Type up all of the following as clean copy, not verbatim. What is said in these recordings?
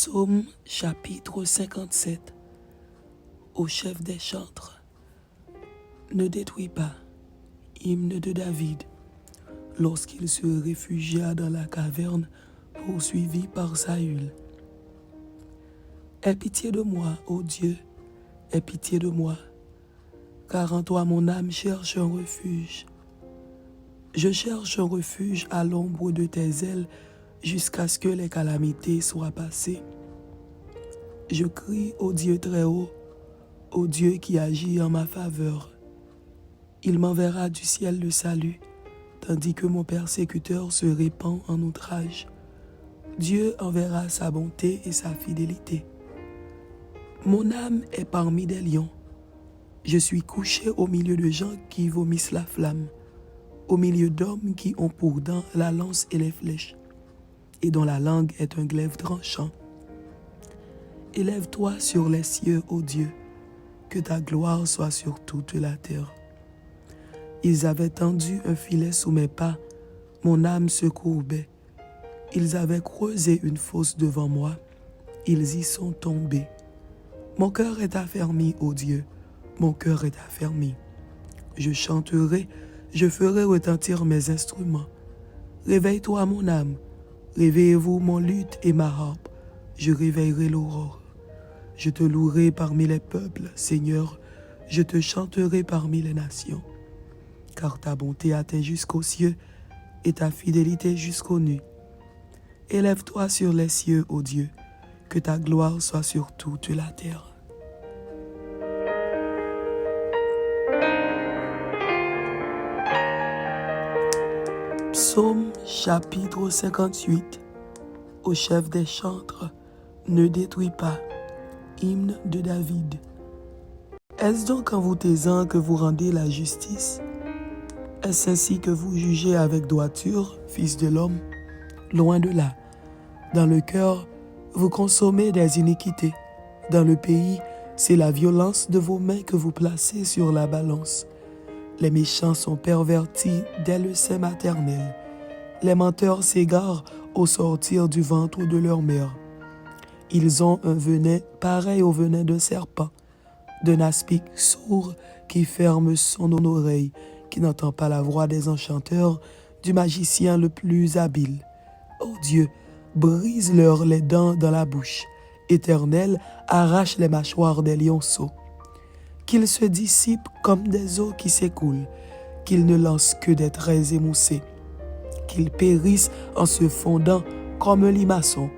Psaume chapitre 57. Au chef des chantres. Ne détruis pas. Hymne de David. Lorsqu'il se réfugia dans la caverne, poursuivi par Saül. Aie pitié de moi, ô Dieu, aie pitié de moi, car en toi mon âme cherche un refuge. Je cherche un refuge à l'ombre de tes ailes jusqu'à ce que les calamités soient passées. Je crie au Dieu très haut, au Dieu qui agit en ma faveur. Il m'enverra du ciel le salut, tandis que mon persécuteur se répand en outrage. Dieu enverra sa bonté et sa fidélité. Mon âme est parmi des lions. Je suis couché au milieu de gens qui vomissent la flamme, au milieu d'hommes qui ont pour dents la lance et les flèches, et dont la langue est un glaive tranchant. Élève-toi sur les cieux, ô Dieu, que ta gloire soit sur toute la terre. Ils avaient tendu un filet sous mes pas, mon âme se courbait. Ils avaient creusé une fosse devant moi, ils y sont tombés. Mon cœur est affermi, ô Dieu, mon cœur est affermi. Je chanterai, je ferai retentir mes instruments. Réveille-toi, mon âme, réveillez-vous mon luth et ma harpe, je réveillerai l'aurore. Je te louerai parmi les peuples, Seigneur, je te chanterai parmi les nations. Car ta bonté atteint jusqu'aux cieux et ta fidélité jusqu'aux nues. Élève-toi sur les cieux, ô Dieu, que ta gloire soit sur toute la terre. Psaume chapitre 58. Au chef des chantres, ne détruis pas. Hymne de David. Est-ce donc en vous taisant que vous rendez la justice? Est-ce ainsi que vous jugez avec droiture, fils de l'homme? Loin de là. Dans le cœur, vous consommez des iniquités. Dans le pays, c'est la violence de vos mains que vous placez sur la balance. Les méchants sont pervertis dès le sein maternel. Les menteurs s'égarent au sortir du ventre de leur mère. Ils ont un venin pareil au venin d'un serpent, d'un aspic sourd qui ferme son oreille, qui n'entend pas la voix des enchanteurs, du magicien le plus habile. Ô Dieu, brise-leur les dents dans la bouche. Éternel, arrache les mâchoires des lionceaux. Qu'ils se dissipent comme des eaux qui s'écoulent, qu'ils ne lancent que des traits émoussés, qu'ils périssent en se fondant comme un limaçon,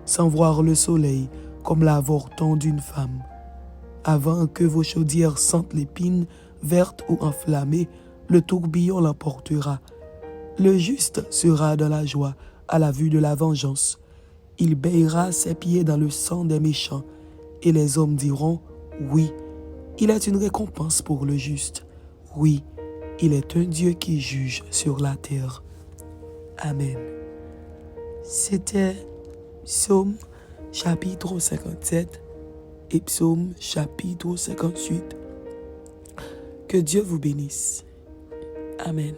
sans voir le soleil, comme l'avorton d'une femme. Avant que vos chaudières sentent l'épine, verte ou enflammée, le tourbillon l'emportera. Le juste sera dans la joie à la vue de la vengeance. Il baiera ses pieds dans le sang des méchants, et les hommes diront, oui, il est une récompense pour le juste. Oui, il est un Dieu qui juge sur la terre. Amen. C'était Psaume chapitre 57 et Psaume chapitre 58. Que Dieu vous bénisse. Amen.